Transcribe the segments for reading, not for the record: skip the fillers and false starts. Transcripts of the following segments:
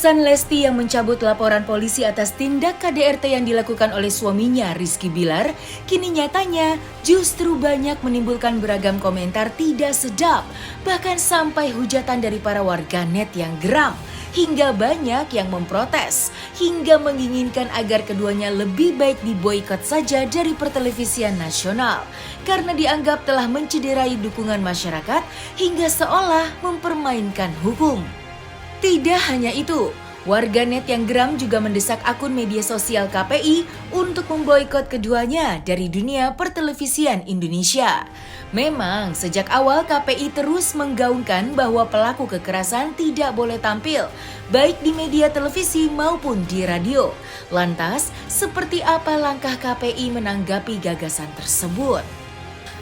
Alasan Lesti yang mencabut laporan polisi atas tindak KDRT yang dilakukan oleh suaminya Rizky Bilar, kini nyatanya justru banyak menimbulkan beragam komentar tidak sedap, bahkan sampai hujatan dari para warganet yang geram. Hingga banyak yang memprotes, hingga menginginkan agar keduanya lebih baik diboikot saja dari pertelevisian nasional. Karena dianggap telah mencederai dukungan masyarakat hingga seolah mempermainkan hukum. Tidak hanya itu, warganet yang geram juga mendesak akun media sosial KPI untuk memboikot keduanya dari dunia pertelevisian Indonesia. Memang sejak awal KPI terus menggaungkan bahwa pelaku kekerasan tidak boleh tampil, baik di media televisi maupun di radio. Lantas, seperti apa langkah KPI menanggapi gagasan tersebut?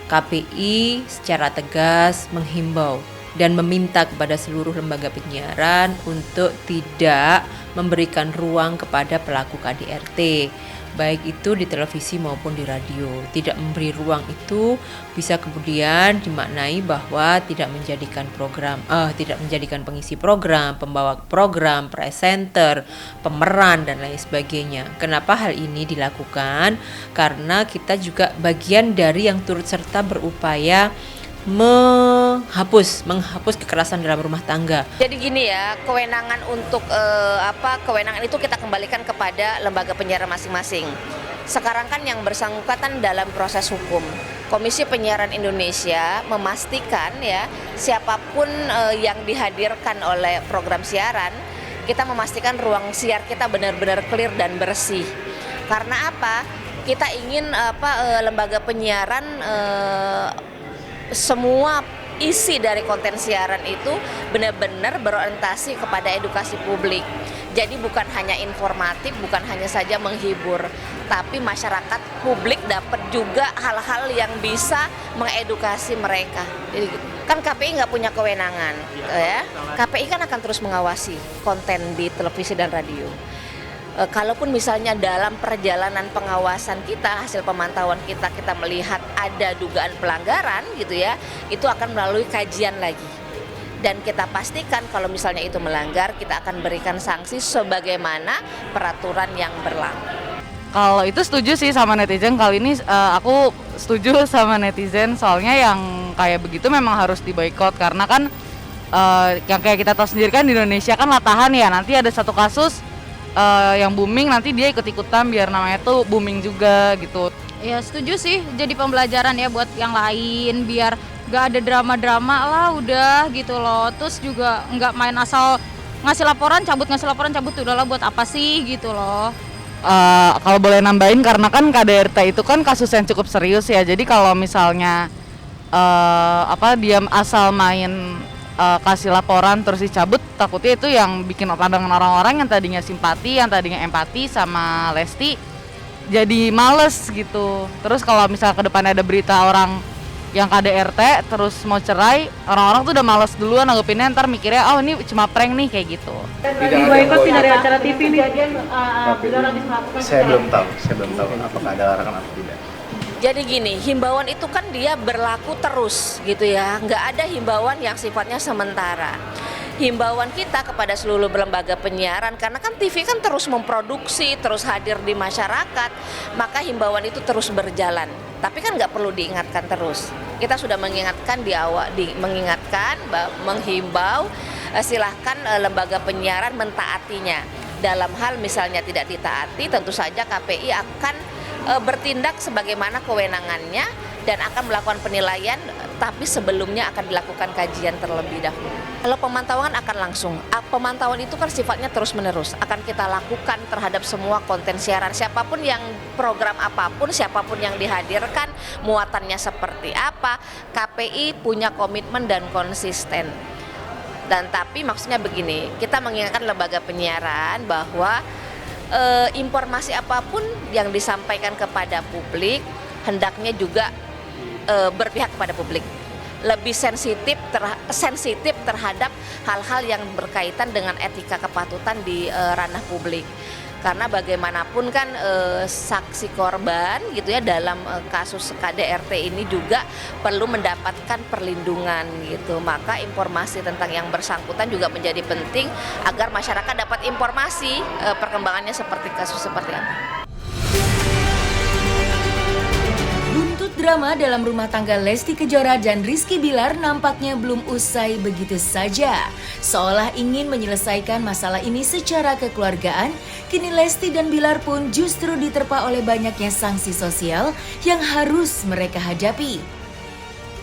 KPI secara tegas menghimbau dan meminta kepada seluruh lembaga penyiaran untuk tidak memberikan ruang kepada pelaku KDRT, baik itu di televisi maupun di radio. Tidak memberi ruang itu bisa kemudian dimaknai bahwa tidak menjadikan pengisi program, pembawa program, presenter, pemeran dan lain sebagainya. Kenapa hal ini dilakukan? Karena kita juga bagian dari yang turut serta berupaya menghapus kekerasan dalam rumah tangga. Jadi gini ya, kewenangan untuk kewenangan itu kita kembalikan kepada lembaga penyiaran masing-masing. Sekarang kan yang bersangkutan dalam proses hukum. Komisi Penyiaran Indonesia memastikan ya siapapun yang dihadirkan oleh program siaran, kita memastikan ruang siar kita benar-benar clear dan bersih. Karena apa? Kita ingin lembaga penyiaran semua isi dari konten siaran itu benar-benar berorientasi kepada edukasi publik. Jadi bukan hanya informatif, bukan hanya saja menghibur, tapi masyarakat publik dapat juga hal-hal yang bisa mengedukasi mereka. Jadi, kan KPI nggak punya kewenangan, ya. KPI kan akan terus mengawasi konten di televisi dan radio. Kalaupun misalnya dalam perjalanan pengawasan kita, hasil pemantauan kita melihat ada dugaan pelanggaran gitu ya, itu akan melalui kajian lagi. Dan kita pastikan kalau misalnya itu melanggar, kita akan berikan sanksi sebagaimana peraturan yang berlaku. Kalau itu setuju sih sama netizen, kali ini aku setuju sama netizen, soalnya yang kayak begitu memang harus diboikot. Karena kan yang kayak kita tahu sendiri kan di Indonesia kan latahan ya, nanti ada satu kasus yang booming, nanti dia ikut-ikutan biar namanya tuh booming juga gitu. Ya setuju sih, jadi pembelajaran ya buat yang lain, biar gak ada drama-drama lah udah gitu loh. Terus juga gak main asal ngasih laporan cabut, udahlah buat apa sih gitu loh. Kalau boleh nambahin, karena kan KDRT itu kan kasus yang cukup serius ya, jadi kalau misalnya dia asal main kasih laporan terus dicabut, takutnya itu yang bikin pandangan orang-orang yang tadinya simpati, yang tadinya empati sama Lesti jadi males gitu. Terus kalau misalnya ke depannya ada berita orang yang KDRT terus mau cerai, orang-orang tuh udah males duluan nanggepinnya, ntar mikirnya oh ini cuma prank nih kayak gitu. Diboikot sih dari acara TV nih. Saya belum tahu apakah ada larangan atau tidak. Jadi gini, himbauan itu kan dia berlaku terus gitu ya, nggak ada himbauan yang sifatnya sementara. Himbauan kita kepada seluruh lembaga penyiaran, karena kan TV kan terus memproduksi, terus hadir di masyarakat, maka himbauan itu terus berjalan. Tapi kan nggak perlu diingatkan terus. Kita sudah mengingatkan menghimbau, silahkan lembaga penyiaran mentaatinya. Dalam hal misalnya tidak ditaati, tentu saja KPI akan bertindak sebagaimana kewenangannya dan akan melakukan penilaian, tapi sebelumnya akan dilakukan kajian terlebih dahulu. Kalau pemantauan akan langsung, pemantauan itu kan sifatnya terus-menerus, akan kita lakukan terhadap semua konten siaran, siapapun yang program apapun, siapapun yang dihadirkan, muatannya seperti apa, KPI punya komitmen dan konsisten. Dan tapi maksudnya begini, kita mengingatkan lembaga penyiaran bahwa informasi apapun yang disampaikan kepada publik hendaknya juga berpihak kepada publik, lebih sensitif terhadap hal-hal yang berkaitan dengan etika kepatutan di ranah publik. karena bagaimanapun kan saksi korban gitu ya dalam kasus KDRT ini juga perlu mendapatkan perlindungan gitu. Maka informasi tentang yang bersangkutan juga menjadi penting agar masyarakat dapat informasi perkembangannya seperti kasus seperti apa. Buntut drama dalam rumah tangga Lesti Kejora dan Rizky Bilar nampaknya belum usai begitu saja. Seolah ingin menyelesaikan masalah ini secara kekeluargaan, kini Lesti dan Bilar pun justru diterpa oleh banyaknya sanksi sosial yang harus mereka hadapi.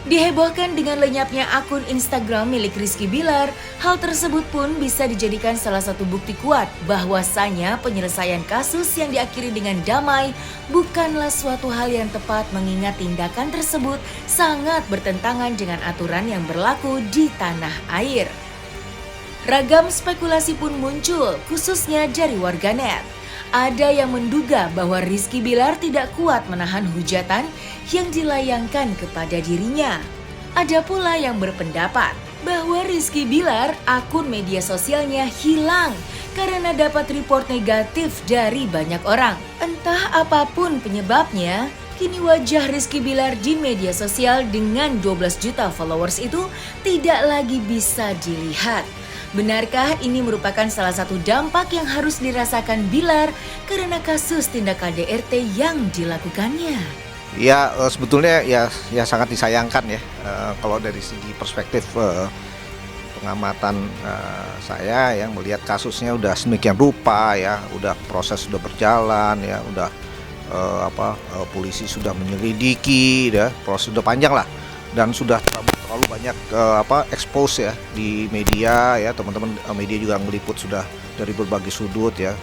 Dihebohkan dengan lenyapnya akun Instagram milik Rizky Bilar, hal tersebut pun bisa dijadikan salah satu bukti kuat bahwasanya penyelesaian kasus yang diakhiri dengan damai bukanlah suatu hal yang tepat mengingat tindakan tersebut sangat bertentangan dengan aturan yang berlaku di tanah air. Ragam spekulasi pun muncul, khususnya dari warganet. Ada yang menduga bahwa Rizky Bilar tidak kuat menahan hujatan yang dilayangkan kepada dirinya. Ada pula yang berpendapat bahwa Rizky Bilar akun media sosialnya hilang karena dapat report negatif dari banyak orang. Entah apapun penyebabnya, kini wajah Rizky Bilar di media sosial dengan 12 juta followers itu tidak lagi bisa dilihat. Benarkah ini merupakan salah satu dampak yang harus dirasakan Bilar karena kasus tindak KDRT yang dilakukannya? Ya sebetulnya ya sangat disayangkan ya kalau dari segi perspektif pengamatan saya yang melihat kasusnya udah sedemikian rupa ya, udah proses sudah berjalan ya, udah polisi sudah menyelidiki ya, proses sudah panjang lah dan sudah terlalu banyak expose ya di media ya, teman-teman media juga ngeliput sudah dari berbagai sudut ya.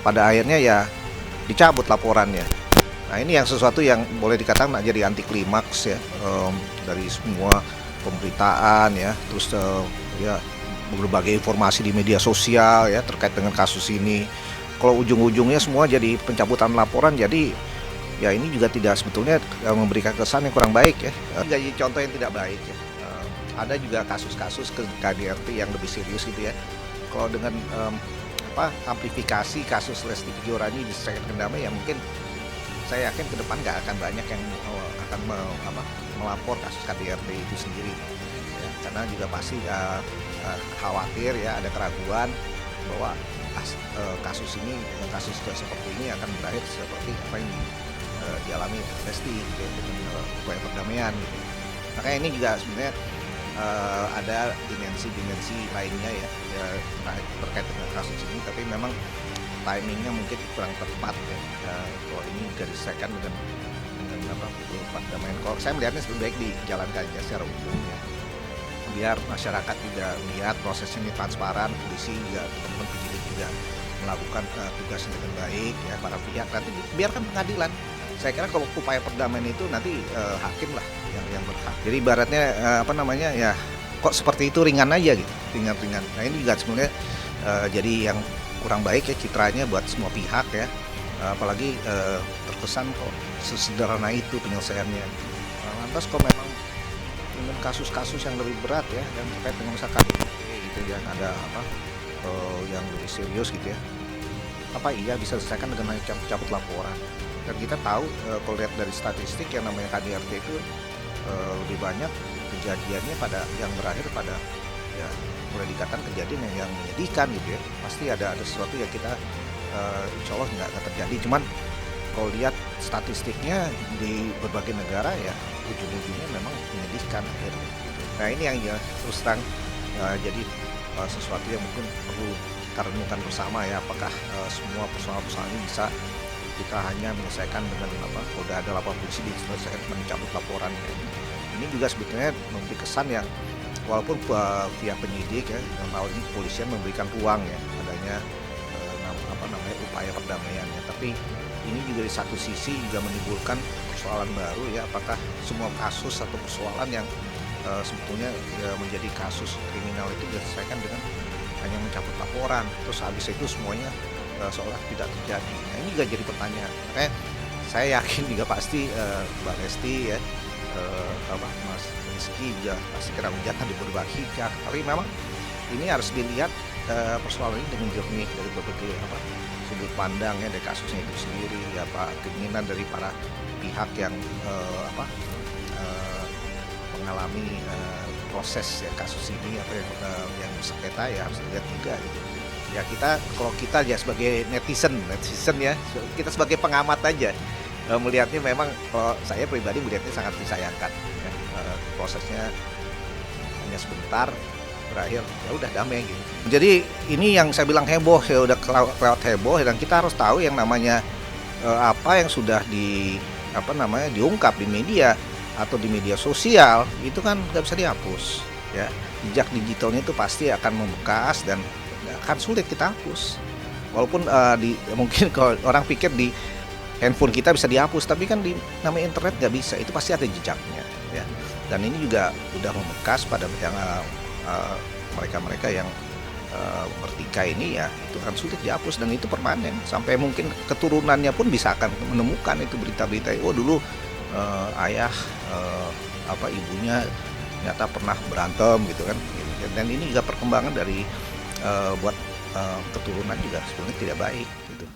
Pada akhirnya ya dicabut laporannya. Nah ini yang sesuatu yang boleh dikatakan jadi anti klimaks ya dari semua pemberitaan ya, terus ya berbagai informasi di media sosial ya terkait dengan kasus ini. Kalau ujung-ujungnya semua jadi pencabutan laporan, jadi ya ini juga tidak sebetulnya memberikan kesan yang kurang baik ya. Jadi contoh yang tidak baik ya. Ada juga kasus-kasus ke KDRT yang lebih serius gitu ya. Kalau dengan amplifikasi kasus Lesti Kejora ini diselesaikan damai ya mungkin saya yakin ke depan nggak akan banyak yang akan melapor kasus KDRT itu sendiri ya, karena juga pasti khawatir ya ada keraguan bahwa kasus seperti ini akan berakhir seperti apa yang dialami Lesti gitu ya, dengan upaya perdamaian gitu. Makanya ini juga sebenarnya ada dimensi lainnya ya terkait dengan kasus ini, tapi memang timingnya mungkin kurang tepat ya. Kalau ini juga diselesaikan dengan perdamaian. Kalau saya melihatnya lebih baik dijalankan ya secara umum ya, biar masyarakat juga melihat proses ini transparan, polisi juga teman-teman penyidik juga melakukan tugasnya dengan baik ya, para pihak nanti biarkan pengadilan. Saya kira kalau upaya perdamaian itu nanti hakim lah yang berhak. Jadi ibaratnya ya kok seperti itu ringan aja gitu, ringan. Nah ini juga sebenarnya jadi yang kurang baik ya citranya buat semua pihak ya, apalagi terkesan kok sesederhana itu penyelesaiannya. Lantas kok memang dengan kasus-kasus yang lebih berat ya, yang terkait dengan misalkan gitu yang ada yang lebih serius gitu ya, iya bisa diselesaikan dengan hanya cabut laporan. Dan kita tahu kalau lihat dari statistik yang namanya KDRT itu lebih banyak kejadiannya yang berakhir pada ya boleh dikatakan kejadian yang menyedihkan gitu ya. Pasti ada sesuatu yang kita insya Allah nggak terjadi. Cuman kalau lihat statistiknya di berbagai negara ya ujung-ujungnya memang menyedihkan akhirnya. Nah ini yang ya terus terang jadi sesuatu yang mungkin perlu kita renungkan bersama ya, apakah semua persoalan-persoalan ini bisa kita hanya menyelesaikan dengan kalau udah ada lapor polisi diselesaikan mencabut laporannya. Ini juga sebetulnya memberi kesan yang walaupun pihak penyidik ya dalam hal ini kepolisian memberikan ruang ya adanya upaya perdamaiannya, tapi ini juga di satu sisi juga menimbulkan persoalan baru ya, apakah semua kasus atau persoalan yang sebetulnya menjadi kasus kriminal itu diselesaikan dengan hanya mencabut laporan terus habis itu semuanya seolah tidak terjadi. Nah ini juga jadi pertanyaan. Makanya saya yakin juga pasti Mbak Lesti ya, Mas Rizky juga pasti kena hujatan di berbagai pihak. Tapi memang ini harus dilihat persoalan ini dengan jernih dari berbagai sudut pandang ya dari kasusnya itu sendiri, apa keinginan dari para pihak yang mengalami proses ya kasus ini atau yang sengketa ya harus dilihat juga gitu. Ya kalau kita ya sebagai netizen ya, kita sebagai pengamat aja melihatnya memang kalau saya pribadi melihatnya sangat disayangkan ya. Prosesnya hanya sebentar berakhir ya udah damai gitu. Jadi ini yang saya bilang heboh ya, udah kelewat heboh, dan kita harus tahu yang namanya apa yang sudah diungkap di media atau di media sosial itu kan nggak bisa dihapus ya. Jejak digitalnya itu pasti akan membekas dan akan sulit kita hapus. Walaupun mungkin kalau orang pikir di handphone kita bisa dihapus, tapi kan di namanya internet nggak bisa, itu pasti ada jejaknya ya. Dan ini juga udah membekas pada yang mereka-mereka yang bertikai ini ya, itu kan sulit dihapus dan itu permanen sampai mungkin keturunannya pun bisa akan menemukan itu berita-berita, oh dulu ayah ibunya ternyata pernah berantem gitu kan. Dan ini juga perkembangan dari buat keturunan juga sebenarnya tidak baik gitu.